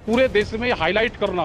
पूरे देश में हाईलाइट करना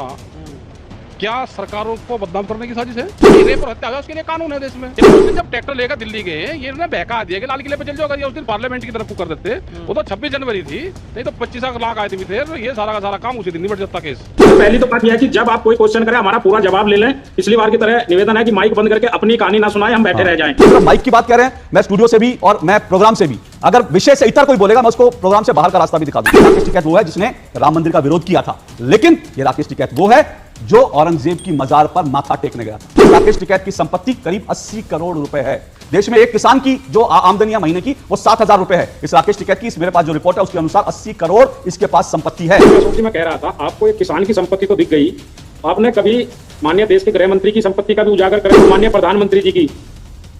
क्या सरकारों को बदनाम करने की साजिश है? रेप और हत्या उसके लिए कानून है देश में। जब ट्रैक्टर लेकर दिल्ली गए ये उन्होंने बहका दिया कि लाल किले पे चल जाओ, उस दिन पार्लियामेंट की तरफ कर देते। वो तो 26 जनवरी थी, नहीं तो 25 लाख आए थे। ये सारा का सारा काम उसी दिन निपट जाता केस। पहली तो बात यह है कि जब आप कोई क्वेश्चन करें हमारा पूरा जवाब ले लें। पिछली बार की तरह निवेदन है कि माइक बंद करके अपनी कहानी ना सुनाएं, हम बैठे रह जाएं। तो माइक की बात कह रहे हैं, मैं स्टूडियो से भी और मैं प्रोग्राम से भी, अगर विषय से इतर कोई बोलेगा मैं उसको प्रोग्राम से बाहर का रास्ता भी दिखा दूंगा। राकेश टिकैत वो है जिसने राम मंदिर का विरोध किया था, लेकिन ये राकेश टिकैत वो है जो औरंगजेब की मजार पर माथा टेकने गया था। राकेश टिकैत की संपत्ति करीब 80 करोड़ रुपए है। देश में एक किसान की जो आमदनी है महीने की वो 7,000 रुपए है। इस राकेश टिकैत की मेरे पास जो रिपोर्ट है उसके अनुसार 80 करोड़ इसके पास संपत्ति है। मैं कह रहा था आपको एक किसान की संपत्ति तो दिख गई, आपने कभी माननीय देश के गृह मंत्री की संपत्ति का भी उजागर करें, माननीय प्रधानमंत्री जी की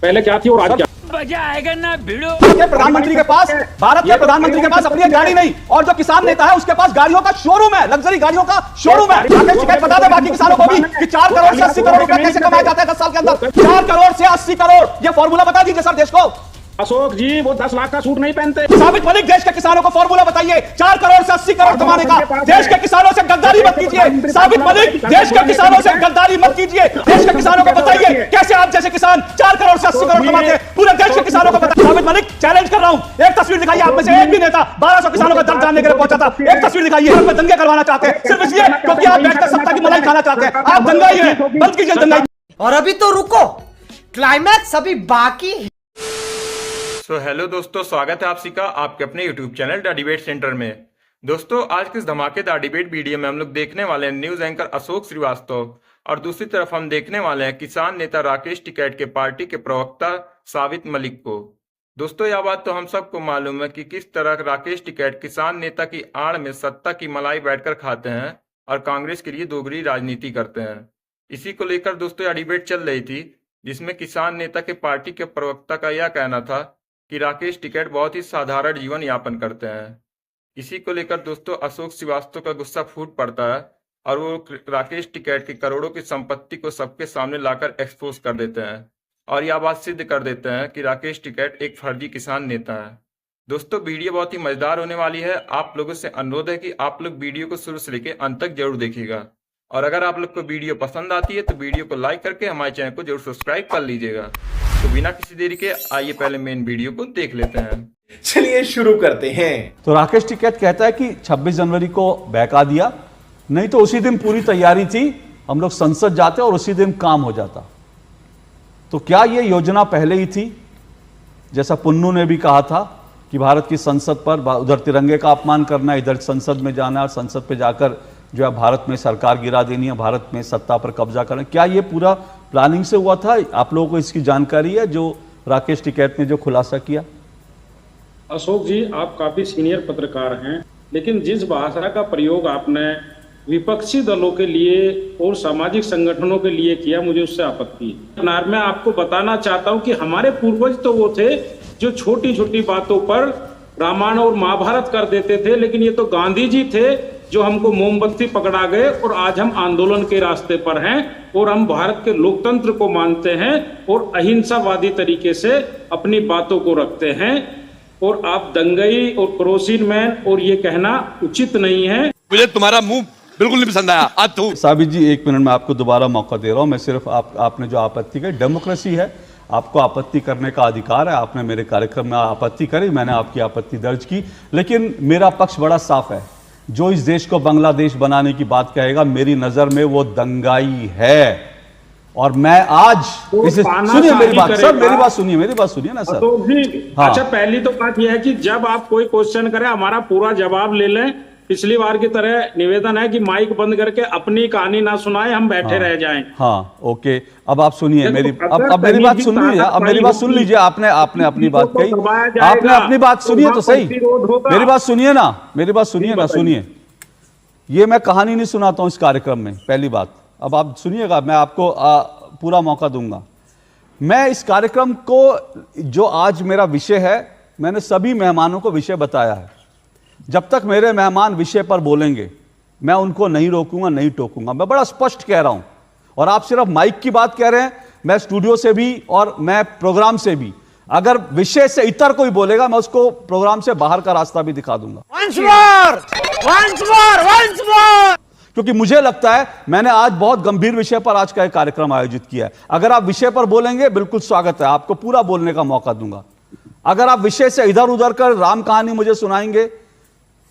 पहले क्या थी और आज क्या? मजा आएगा ना भिड़ो। प्रधानमंत्री के पास, भारत के प्रधानमंत्री के पास अपनी गाड़ी नहीं, और जो किसान नेता है उसके पास गाड़ियों का शोरूम है, लग्जरी गाड़ियों का शोरूम है। राकेश टिकैत बता दे बाकी किसानों को भी कि 4 करोड़ से 80 करोड़ रुपए कैसे कमाए जाते हैं 10 साल के अंदर। 4 करोड़ से 80 करोड़, ये फॉर्मूला बता दीजिए सर देश को। अशोक जी वो 10 लाख का सूट नहीं पहनते। साबित मलिक, देश के किसानों को फॉर्मूला बताइए 4 करोड़ से 80 करोड़ कमाने का। देश के किसानों से गद्दारी मत कीजिए साबित मलिक, देश के किसानों से गद्दारी मत कीजिए। देश के किसानों को बताइए कैसे आप जैसे किसान 4 करोड़ से 80 करोड़ कमाते हैं। पूरे देश के किसानों को बताइए। साबित मलिक चैलेंज कर रहा हूं, एक तस्वीर दिखाइए आप में से एक भी नेता 1200 किसानों का दर्द जानने के लिए पहुंचा था। एक तस्वीर दिखाइए। आप दंगे करवाना चाहते हैं सिर्फ इसलिए क्योंकि आप बैठकर सत्ता की मलाई खाना चाहते हैं। आप दंगाई हैं, बंद कीजिए दंगाई। और अभी तो रुको, क्लाइमैक्स अभी बाकी है। तो हेलो दोस्तों, स्वागत है आप सभी का आपके अपने YouTube channel the debate centre में। दोस्तों आज के इस धमाकेदार डिबेट वीडियो में हम लोग देखने वाले हैं न्यूज एंकर अशोक श्रीवास्तव और दूसरी तरफ हम देखने वाले हैं किसान नेता राकेश टिकैत के पार्टी के प्रवक्ता साबित मलिक को। दोस्तों यह बात तो हम सबको मालूम है कि किस तरह राकेश टिकैत किसान नेता की आड़ में सत्ता की मलाई बैठकर खाते हैं और कांग्रेस के लिए दोगली राजनीति करते हैं। इसी को लेकर दोस्तों यह डिबेट चल रही थी जिसमें किसान नेता के पार्टी के प्रवक्ता का यह कहना था कि राकेश टिकैत बहुत ही साधारण जीवन यापन करते हैं। इसी को लेकर दोस्तों अशोक श्रीवास्तव का गुस्सा फूट पड़ता है और वो राकेश टिकैत की करोड़ों की संपत्ति को सबके सामने लाकर एक्सपोज कर देते हैं और यह बात सिद्ध कर देते हैं कि राकेश टिकैत एक फर्जी किसान नेता है। दोस्तों वीडियो बहुत ही मजेदार होने वाली है। आप लोगों से अनुरोध है कि आप लोग वीडियो को शुरू से लेकर अंत तक जरूर देखिएगा और अगर आप लोग को वीडियो पसंद आती है तो वीडियो को लाइक करके हमारे चैनल को जरूर सब्सक्राइब कर लीजिएगा। तो बिना किसी देरी के आइए पहले मेन वीडियो को देख लेते हैं। चलिए शुरू करते हैं। तो राकेश टिकैत कहता है कि 26 जनवरी को बहका दिया, नहीं तो उसी दिन पूरी तैयारी थी, हम लोग संसद जाते और उसी दिन काम हो जाता। तो क्या यह योजना पहले ही थी? जैसा पुन्नू ने भी कहा था कि भारत की संसद पर उधर तिरंगे का अपमान करना, इधर संसद में जाना और संसद पे जाकर जो है भारत में सरकार गिरा देनी है, भारत में सत्ता पर कब्जा करना। क्या ये पूरा प्लानिंग से हुआ था? आप लोगों को इसकी जानकारी है जो राकेश टिकैत ने जो खुलासा किया? अशोक जी आप काफी सीनियर पत्रकार हैं, लेकिन जिस भाषा का प्रयोग आपने विपक्षी दलों के लिए और सामाजिक संगठनों के लिए किया मुझे उससे आपत्ति है। मैं आपको बताना चाहता हूं कि हमारे पूर्वज तो वो थे जो छोटी छोटी बातों पर रामायण और महाभारत कर देते थे, लेकिन ये तो गांधी जी थे जो हमको मोमबत्ती पकड़ा गए और आज हम आंदोलन के रास्ते पर हैं और हम भारत के लोकतंत्र को मानते हैं और अहिंसावादी तरीके से अपनी बातों को रखते हैं। और आप दंगई और क्रोसिन मैन और ये कहना उचित नहीं है। मुझे तुम्हारा मुंह बिल्कुल नहीं पसंद आया। आज तो साबित जी 1 मिनट में आपको दोबारा मौका दे रहा हूं। मैं सिर्फ आपने जो आपत्ति की, डेमोक्रेसी है, आपको आपत्ति करने का अधिकार है। आपने मेरे कार्यक्रम में आपत्ति करी, मैंने आपकी आपत्ति दर्ज की, लेकिन मेरा पक्ष बड़ा साफ है। जो इस देश को बांग्लादेश बनाने की बात कहेगा मेरी नजर में वो दंगाई है। और मैं आज इसे सुनिए मेरी बात सर, मेरी बात सुनिए ना सर। तो भी हाँ। अच्छा पहली तो बात यह है कि जब आप कोई क्वेश्चन करें हमारा पूरा जवाब ले लें। पिछली बार की तरह निवेदन है कि माइक बंद करके अपनी कहानी ना सुनाएं, हम बैठे रह जाएं। हाँ ओके, अब आप सुनिए मेरी, अब मेरी बात सुन लीजिए, अब मेरी बात सुन लीजिए। आपने अपनी बात कही, आपने अपनी बात सुनिए तो सही। मेरी बात सुनिए ना, मेरी बात सुनिए ना, सुनिए। ये मैं कहानी नहीं सुनाता हूं इस कार्यक्रम में, पहली बात। अब आप सुनिएगा, मैं आपको पूरा मौका दूंगा। मैं इस कार्यक्रम को, जो आज मेरा विषय है, मैंने सभी मेहमानों को विषय बताया है। जब तक मेरे मेहमान विषय पर बोलेंगे मैं उनको नहीं रोकूंगा, नहीं टोकूंगा। मैं बड़ा स्पष्ट कह रहा हूं। और आप सिर्फ माइक की बात कह रहे हैं, मैं स्टूडियो से भी और मैं प्रोग्राम से भी, अगर विषय से इतर कोई बोलेगा मैं उसको प्रोग्राम से बाहर का रास्ता भी दिखा दूंगा। Once more! क्योंकि मुझे लगता है मैंने आज बहुत गंभीर विषय पर आज का एक कार्यक्रम आयोजित किया है। अगर आप विषय पर बोलेंगे बिल्कुल स्वागत है, आपको पूरा बोलने का मौका दूंगा। अगर आप विषय से इधर उधर कर राम कहानी मुझे सुनाएंगे,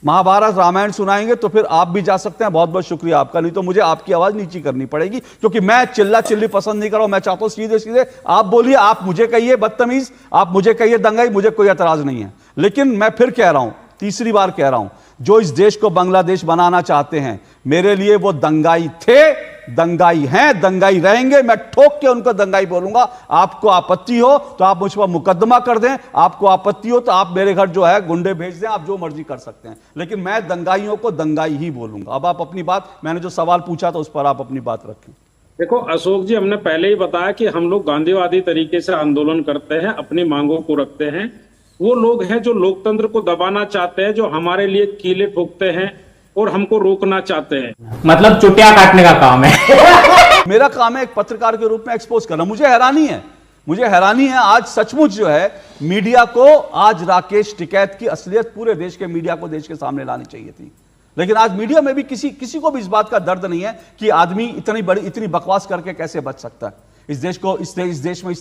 महाभारत रामायण सुनाएंगे, तो फिर आप भी जा सकते हैं। बहुत बहुत शुक्रिया आपका, नहीं तो मुझे आपकी आवाज नीची करनी पड़ेगी, क्योंकि मैं चिल्ला चिल्ली पसंद नहीं कर रहा हूं। मैं चाहता हूं सीधे सीधे आप बोलिए, आप मुझे कहिए बदतमीज, आप मुझे कहिए दंगाई, मुझे कोई एतराज नहीं है। लेकिन मैं फिर कह रहा हूं, तीसरी बार कह रहा हूं, जो इस देश को बांग्लादेश बनाना चाहते हैं, मेरे लिए वो दंगाई थे, दंगाई हैं, दंगाई रहेंगे। मैं ठोक के उनको दंगाई बोलूंगा। आपको आपत्ति हो तो आप मुझ पर मुकदमा कर दें, आपको आपत्ति हो तो आप मेरे घर जो है गुंडे भेज दें, आप जो मर्जी कर सकते हैं, लेकिन मैं दंगाइयों को दंगाई ही बोलूंगा। अब आप अपनी बात, मैंने जो सवाल पूछा था उस पर आप अपनी बात रखें। देखो अशोक जी, हमने पहले ही बताया कि हम लोग गांधीवादी तरीके से आंदोलन करते हैं, अपनी मांगों को रखते हैं। वो लोग हैं जो लोकतंत्र को दबाना चाहते हैं, जो हमारे लिए कीले ठोकते हैं और हमको रोकना चाहते हैं। मतलब चुटिया काटने का काम है। मेरा काम है एक पत्रकार के रूप में एक्सपोज करना। मुझे हैरानी है आज सचमुच जो है मीडिया को, आज राकेश टिकैत की असलियत पूरे देश के मीडिया को देश के सामने लानी चाहिए थी, लेकिन आज मीडिया में भी किसी को भी इस बात का दर्द नहीं है कि आदमी इतनी बकवास करके कैसे बच सकता है। इस देश में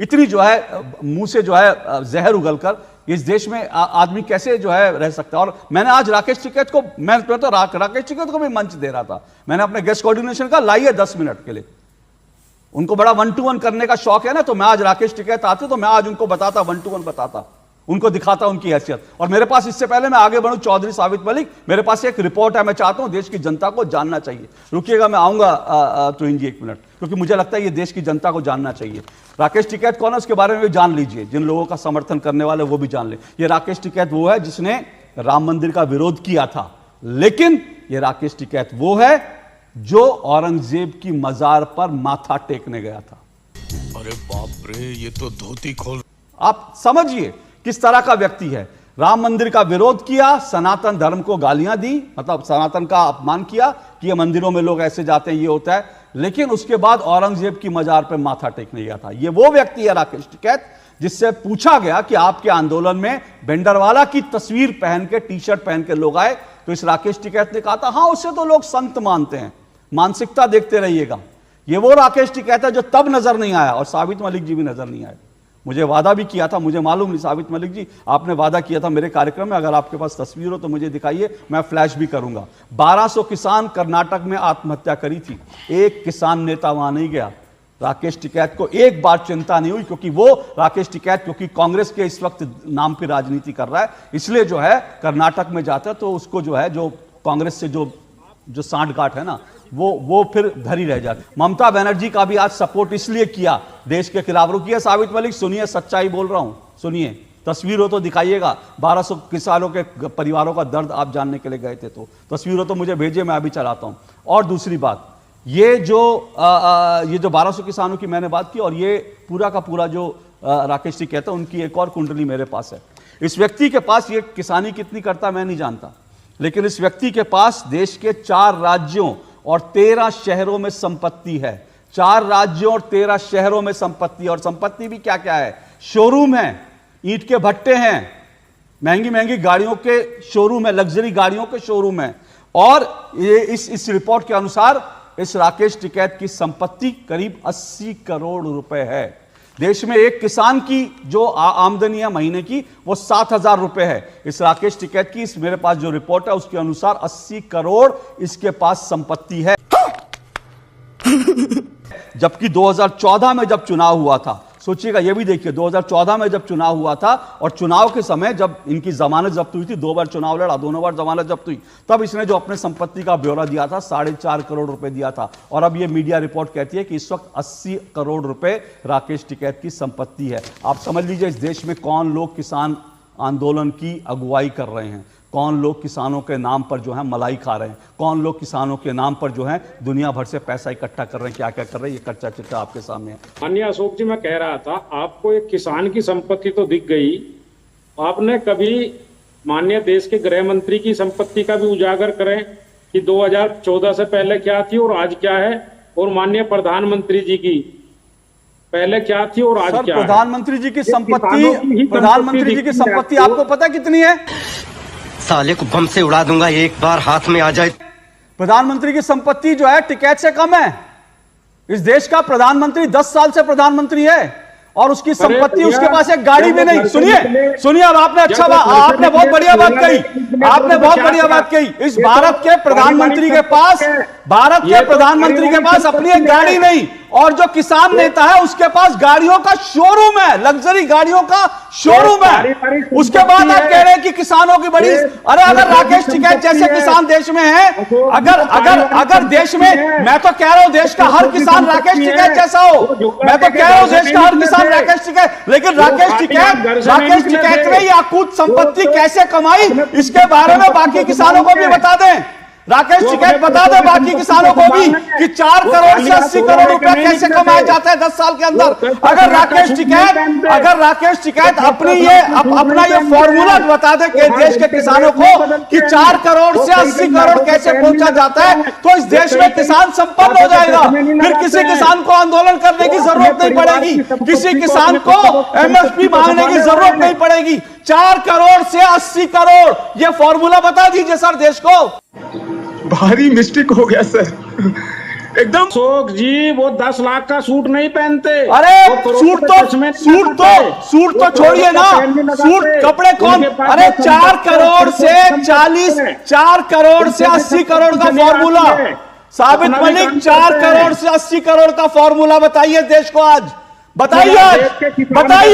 इतनी जो है मुंह से जो है जहर उगलकर इस देश में आदमी कैसे जो है रह सकता है। और मैंने आज राकेश टिकैत को, राकेश टिकैत को भी मंच दे रहा था। मैंने अपने गेस्ट कोऑर्डिनेशन का लाइए 10 मिनट के लिए, उनको बड़ा 1-to-1 करने का शौक है ना, तो मैं आज राकेश टिकैत आते तो मैं आज उनको बताता, 1-to-1 बताता, उनको दिखाता उनकी हैसियत। और मेरे पास, इससे पहले मैं आगे बढ़ूं, चौधरी साबित मलिक, मेरे पास एक रिपोर्ट है, मैं चाहता हूं देश की जनता को जानना चाहिए। रुकिएगा, मैं आऊंगा तुहिन जी 1 मिनट, क्योंकि मुझे लगता है ये देश की जनता को जानना चाहिए। राकेश टिकैत कौन है उसके बारे में भी जान लीजिए, जिन लोगों का समर्थन करने वाले वो भी जान ले। ये राकेश टिकैत वो है जिसने राम मंदिर का विरोध किया था, लेकिन ये राकेश टिकैत वो है जो औरंगजेब की मजार पर माथा टेकने गया था। अरे बाप रे, ये तो धोती खोल। आप समझिए किस तरह का व्यक्ति है। राम मंदिर का विरोध किया, सनातन धर्म को गालियां दी, मतलब सनातन का अपमान किया कि ये मंदिरों में लोग ऐसे जाते हैं, ये होता है, लेकिन उसके बाद औरंगजेब की मजार पर माथा टेकने गया था। ये वो व्यक्ति है राकेश टिकैत जिससे पूछा गया कि आपके आंदोलन में भिंडरवाला की तस्वीर पहन के, टी-शर्ट पहन के लोग आए, तो इस राकेश टिकैत ने कहा था, हां उससे तो लोग संत मानते हैं, मानसिकता देखते रहिएगा। ये वो राकेश टिकैत है जो तब नजर नहीं आया, और साबित मलिक जी भी नजर नहीं आए। मुझे वादा भी किया था, मुझे मालूम नहीं साबित मलिक जी, आपने वादा किया था मेरे कार्यक्रम में, अगर आपके पास तस्वीर हो तो मुझे दिखाइए, मैं फ्लैश भी करूंगा। 1200 किसान कर्नाटक में आत्महत्या करी थी, एक किसान नेता वहां नहीं गया। राकेश टिकैत को एक बार चिंता नहीं हुई, क्योंकि वो राकेश टिकैत, क्योंकि कांग्रेस के इस वक्त नाम पर राजनीति कर रहा है, इसलिए जो है कर्नाटक में जाता है तो उसको जो है, जो कांग्रेस से जो सांठगांठ है ना, वो फिर धरी रह जाती। ममता बनर्जी का भी आज सपोर्ट इसलिए किया देश के खिलाफ। रुकिए साबित मलिक, सुनिए, सच्चाई बोल रहा हूं, सुनिए, तस्वीर हो तो दिखाइएगा। 1200 किसानों के परिवारों का दर्द आप जानने के लिए गए थे, तो तस्वीर हो तो मुझे भेजिए, मैं अभी चलाता हूं। और दूसरी बात, ये जो 1200 किसानों की मैंने बात की, और ये पूरा का पूरा जो राकेश जी कहते हैं, उनकी एक और कुंडली मेरे पास है। इस व्यक्ति के पास, ये किसानी कितनी करता मैं नहीं जानता, लेकिन इस व्यक्ति के पास देश के 4 राज्यों और 13 शहरों में संपत्ति है। 4 राज्यों और 13 शहरों में संपत्ति, और संपत्ति भी क्या क्या है, शोरूम है, ईंट के भट्टे हैं, महंगी महंगी गाड़ियों के शोरूम है, लग्जरी गाड़ियों के शोरूम है। और ये इस रिपोर्ट के अनुसार इस राकेश टिकैत की संपत्ति करीब 80 करोड़ रुपए है। देश में एक किसान की जो आमदनी है महीने की, वो 7,000 रुपए है। इस राकेश टिकैत की, मेरे पास जो रिपोर्ट है उसके अनुसार 80 करोड़ इसके पास संपत्ति है। जबकि 2014 में जब चुनाव हुआ था, सोचिएगा, ये भी देखिए, 2014 में जब चुनाव हुआ था, और चुनाव के समय जब इनकी जमानत जब्त हुई थी, 2 बार चुनाव लड़ा, दोनों बार जमानत जब्त हुई, तब इसने जो अपने संपत्ति का ब्यौरा दिया था, 4.5 करोड़ रुपए दिया था। और अब ये मीडिया रिपोर्ट कहती है कि इस वक्त 80 करोड़ रुपए राकेश टिकैत की संपत्ति है। आप समझ लीजिए इस देश में कौन लोग किसान आंदोलन की अगुवाई कर रहे हैं, कौन लोग किसानों के नाम पर जो है मलाई खा रहे हैं, कौन लोग किसानों के नाम पर जो है दुनिया भर से पैसा इकट्ठा कर रहे हैं, क्या क्या कर रहे हैं, ये कच्चा चिट्ठा आपके सामने है। माननीय अशोक जी, मैं कह रहा था, आपको एक किसान की संपत्ति तो दिख गई, आपने कभी माननीय देश के गृह मंत्री की संपत्ति का भी उजागर करें कि 2014 से पहले क्या थी और आज क्या है, और माननीय प्रधानमंत्री जी की पहले क्या थी और आज क्या है। प्रधानमंत्री जी की संपत्ति आपको पता कितनी है? साले को बम से उड़ा दूंगा एक बार हाथ में आ जाए। प्रधानमंत्री की संपत्ति जो है टिकैत से कम है। इस देश का प्रधानमंत्री 10 साल से प्रधानमंत्री है और उसकी संपत्ति, उसके पास एक गाड़ी भी नहीं। सुनिए अब आपने आपने बहुत बढ़िया बात कही, आपने बहुत बढ़िया बात कही। इस भारत के प्रधानमंत्री के पास अपनी एक गाड़ी नहीं, और जो किसान नेता है उसके पास गाड़ियों का शोरूम है, लग्जरी गाड़ियों का शोरूम है। उसके बाद आप कह रहे हैं कि किसानों की बड़ी, अरे अगर राकेश टिकैत जैसे किसान देश में है, अगर देश में, मैं तो कह रहा हूं देश का हर किसान राकेश टिकैत जैसा हो, मैं तो कह रहा हूं देश का हर किसान राकेश टिकैत, लेकिन राकेश टिकैत ने यह अकूत संपत्ति कैसे कमाई, इसके बारे में बाकी किसानों को भी बता दें। राकेश टिकैत बता दे बाकी किसानों को भी कि 4 करोड़ से 80 करोड़ रुपए कैसे कमाए जाते हैं 10 साल के अंदर। अगर राकेश टिकैत अपना ये फॉर्मूला बता दे कि देश के किसानों को कि 4 करोड़ से 80 करोड़ कैसे पहुंचा जाता है, तो इस देश में किसान संपन्न हो जाएगा। फिर किसी किसान को आंदोलन करने की जरूरत नहीं पड़ेगी, किसी किसान को MSP मांगने की जरूरत नहीं पड़ेगी। 4 करोड़ से 80 करोड़, ये फॉर्मूला बता दीजिए सर देश को। भारी मिस्टेक हो गया सर, एकदम। अशोक जी वो 10 लाख का सूट नहीं पहनते। अरे सूट तो छोड़िए ना, सूट कपड़े कौन, अरे 4 करोड़ से 80 करोड़ का फॉर्मूला। साबित मलिक 4 करोड़ से 80 करोड़ का फॉर्मूला बताइए देश को आज, बताइए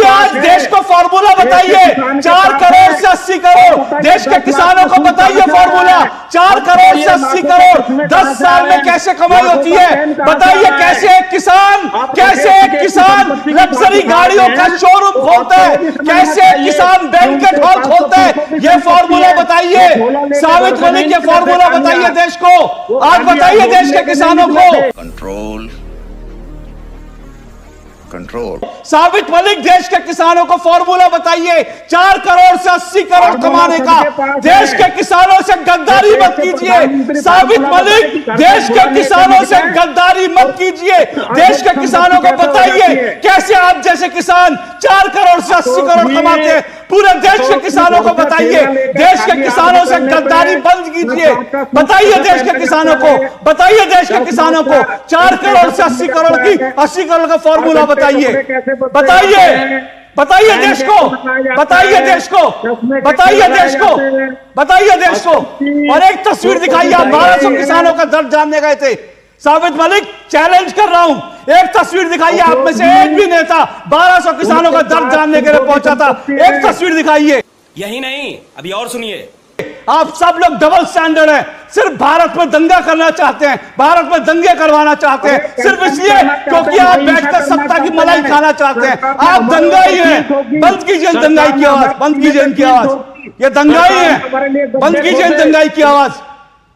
आज देश को फॉर्मूला बताइए। 4 करोड़ से 80 करोड़ देश के किसानों को बताइए फॉर्मूला। 4 करोड़ से 80 करोड़ 10 साल में कैसे कमाई होती है बताइए। कैसे एक किसान लग्जरी गाड़ियों का शोरूम खोलता है, कैसे एक किसान बैंकेट हॉल खोलता है, ये फॉर्मूला बताइए। साबित मलिक ये फॉर्मूला बताइए देश को आज, बताइए देश के किसानों को। कंट्रोल साबित मलिक देश के किसानों को फॉर्मूला बताइए। 4 करोड़ से 80 करोड़ कमाने का। देश के किसानों से गद्दारी मत कीजिए साबित मलिक, देश के किसानों से गद्दारी मत कीजिए। देश के किसानों को बताइए कैसे आप जैसे किसान 4 करोड़ से 80 करोड़ कमाते हैं। पूरे देश के किसानों को बताइए, देश के किसानों से गद्दारी बंद कीजिए। बताइए देश के किसानों को, बताइए देश के किसानों को 4 करोड़ से 80 करोड़ का फॉर्मूला बताइए देश को, बताइए देश को। और एक तस्वीर दिखाइए, आप 1200 किसानों का दर्द जानने गए थे। साबित मलिक चैलेंज कर रहा हूं, एक तस्वीर दिखाइए, आप में से एक भी नेता 1200 किसानों का दर्द जानने के लिए पहुंचा था। एक तस्वीर दिखाइए। यही नहीं, अभी और सुनिए। आप सब लोग डबल स्टैंडर्ड हैं, सिर्फ भारत में दंगा करना चाहते हैं, भारत में दंगे करवाना चाहते हैं, सिर्फ इसलिए क्योंकि आप बैठकर सत्ता की मलाई खाना चाहते हैं। आप दंगाई हैं। बंद कीजिए दंगाई की आवाज, बंद कीजिए इनकी आवाज। ये दंगाई है, बंद कीजिए दंगाई की आवाज।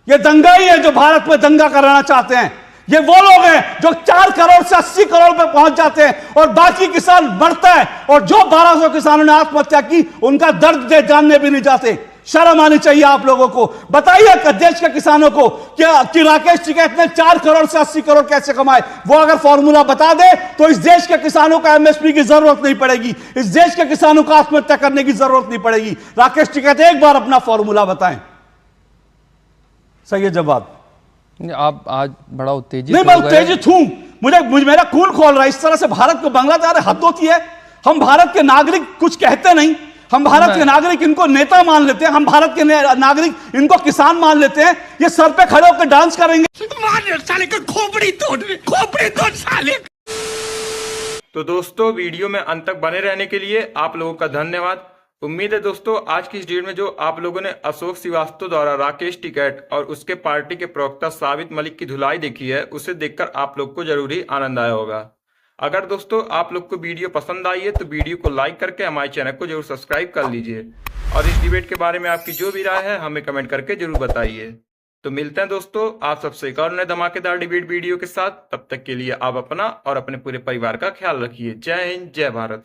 ये दंगाई है जो भारत में दंगा कराना चाहते हैं। ये वो लोग हैं जो 4 करोड़ से 80 करोड़ पे पहुंच जाते हैं और बाकी किसान मरता है, और जो 1200 किसानों ने आत्महत्या की उनका दर्द जानने भी नहीं जाते। शर्म आनी चाहिए आप लोगों को। बताइए देश के किसानों को कि राकेश टिकैत ने 4 करोड़ से 80 करोड़ कैसे कमाए। वो अगर फॉर्मूला बता दे तो इस देश के किसानों को MSP की जरूरत नहीं पड़ेगी, इस देश के किसानों को आत्महत्या करने की जरूरत नहीं पड़ेगी। राकेश टिकैत एक बार अपना फॉर्मूला बताएं। सही है जवाब। आप आज बड़ा उत्तेजित नहीं, मैं उत्तेजित हूं, मुझे मेरा खून खोल रहा है। इस तरह से भारत को बांग्लादेश हद होती है। हम भारत के नागरिक कुछ कहते नहीं, हम भारत के नागरिक इनको नेता मान लेते हैं, हम भारत के नागरिक इनको किसान मान लेते हैं। ये सर पे खड़े होकर डांस करेंगे। साले का खोपड़ी तोड़ साले। तो दोस्तों वीडियो में अंत तक बने रहने के लिए आप लोगों का धन्यवाद। उम्मीद है दोस्तों आज की इस वीडियो में जो आप लोगों ने अशोक श्रीवास्तव द्वारा राकेश टिकैत और उसके पार्टी के प्रवक्ता साबित मलिक की धुलाई देखी है, उसे देखकर आप लोग को जरूर ही आनंद आया होगा। अगर दोस्तों आप लोग को वीडियो पसंद आई है तो वीडियो को लाइक करके हमारे चैनल को जरूर सब्सक्राइब कर लीजिए, और इस डिबेट के बारे में आपकी जो भी राय है हमें कमेंट करके जरूर बताइए। तो मिलते हैं दोस्तों आप सबसे एक और नए धमाकेदार डिबेट वीडियो के साथ। तब तक के लिए आप अपना और अपने पूरे परिवार का ख्याल रखिए। जय हिंद, जय भारत।